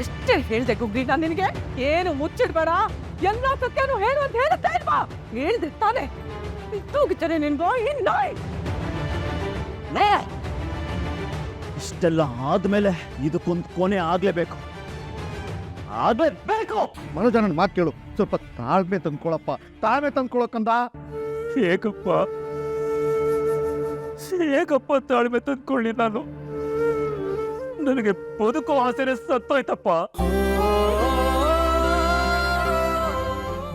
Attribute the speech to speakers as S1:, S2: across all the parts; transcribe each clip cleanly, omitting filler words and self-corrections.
S1: ಎಷ್ಟೇ ಹೇಳ್ದೆ ಗುಗ್ರಿ ನಾನು ನಿನಗೆ ಏನು ಮುಚ್ಚಿಡ್ಬೇಡ ಎಲ್ಲ ಸತ್ಯನೂ ಹೇಳು ಅಂತ ಹೇಳುತ್ತಾ ಇಲ್ವಾ ಹೇಳ್ದೆ ತಾನೆ ತೂಗಿತಾರೆ ನಿನ್ಗೋ ಇನ್ನಾಯ್
S2: ಇಷ್ಟೆಲ್ಲ ಆದ್ಮೇಲೆ ಇದಕ್ಕೊಂದು ಕೊನೆ ಆಗ್ಲೇಬೇಕು.
S3: ಮನೋಜ ನನ್ನ ಮಾತು ಕೇಳು, ಸ್ವಲ್ಪ ತಾಳ್ಮೆ ತಂದ್ಕೊಳಪ್ಪ, ತಾಳ್ಮೆ ತಂದ್ಕೊಳಕ್ಕಂದ.
S2: ಹೇಗಪ್ಪ ತಾಳ್ಮೆ ತಂದ್ಕೊಳ್ಳಿ ನಾನು? ನನಗೆ ಬದುಕೋ ಆಸೆನೆ ಸತ್ತೋಯ್ತಪ್ಪ.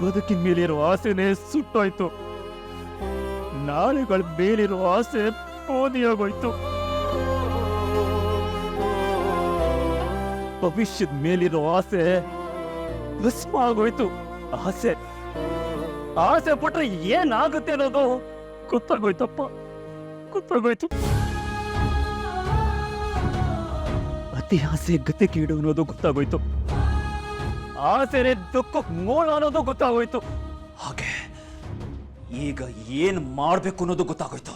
S2: ಬದುಕಿನ ಮೇಲಿರೋ ಆಸೆನೆ ಸುಟ್ಟೋಯ್ತು. ನಾಳೆಗಳ ಮೇಲಿರೋ ಆಸೆ ಪೋದಿಯಾಗೋಯ್ತು. ಭವಿಷ್ಯದ ಮೇಲಿರೋ ಆಸೆ ಭಸ್ಮ ಆಗೋಯ್ತು. ಆಸೆ ಆಸೆ ಪಟ್ರೆ ಏನಾಗುತ್ತೆ ಅನ್ನೋದು ಗೊತ್ತಾಗೋಯ್ತಪ್ಪ, ಗೊತ್ತಾಗೋಯ್ತು. ಅತಿ ಆಸೆ ಗತಿ ಕೀಡು ಅನ್ನೋದು ಗೊತ್ತಾಗೋಯ್ತು. ಆಸೆನೆ ದುಃಖಕ್ಕೆ ಮೂಲ ಅನ್ನೋದು ಗೊತ್ತಾಗೋಯ್ತು. ಹಾಗೆ ಈಗ ಏನ್ ಮಾಡ್ಬೇಕು ಅನ್ನೋದು ಗೊತ್ತಾಗೋಯ್ತು.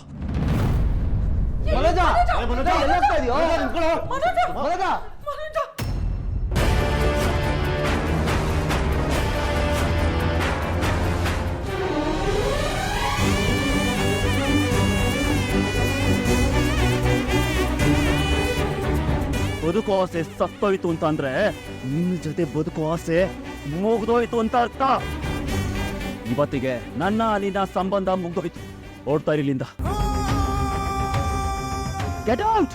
S2: ಬದುಕೋ ಆಸೆ ಸತ್ತೋಯ್ತು ಅಂತ ಅಂದ್ರೆ ನಿನ್ನ ಜೊತೆ ಬದುಕೋ ಆಸೆ ಮುಗ್ದೋಯ್ತು ಅಂತ ಅರ್ಥ. ಇವತ್ತಿಗೆ ನನ್ನ ನಿನ್ನ ಸಂಬಂಧ ಮುಗ್ದೋಯ್ತು. ಓಡ್ತಾ ಇರಲಿಂದ. Get out.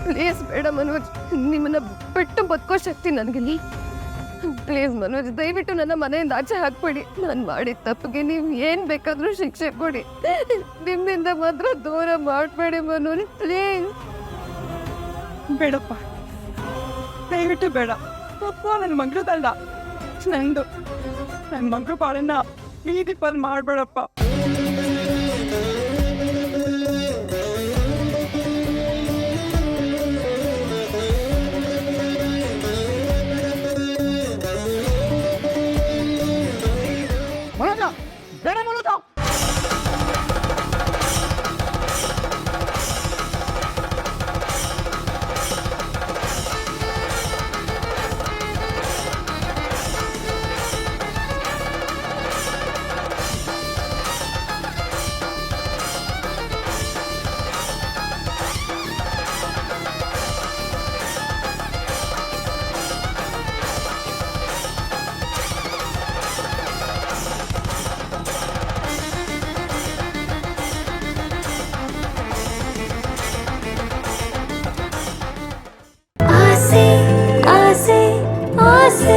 S4: ಪ್ಲೀಸ್ ಬೇಡ ಮನೋಜ್, ನಿಮ್ಮನ್ನ ಬಿಟ್ಟು ಬದುಕೋ ಶಕ್ತಿ ನನಗಿಲ್ಲ. ಪ್ಲೀಸ್ ಮನೋಜ್, ದಯವಿಟ್ಟು ನನ್ನ ಮನೆಯಿಂದ ಆಚೆ ಹಾಕ್ಬೇಡಿ. ನಾನು ಮಾಡಿದ ತಪ್ಪಿಗೆ ನೀವು ಏನ್ ಬೇಕಾದ್ರೂ ಶಿಕ್ಷೆ ಕೊಡಿ. ನಿಮ್ಮಿಂದ ಮಾತ್ರ ದೂರ ಮಾಡಬೇಡಿ ಮನೋಜ್, ಪ್ಲೀಸ್.
S1: ಬೇಡಪ್ಪ, ದಯವಿಟ್ಟು ಬೇಡ. ಅಪ್ಪ ನನ್ನ ಮಗಳದಲ್ಲ, ನಂದು. ನನ್ನ ಮಗಳು ಬಾಳನ್ನ ಬೀದಿ ಪಾಲ್ ಮಾಡ್ಬೇಡಪ್ಪ.
S3: ಮನೋಜ ಬೇಡ ಮನೋಜ.
S5: आसे आसे आसे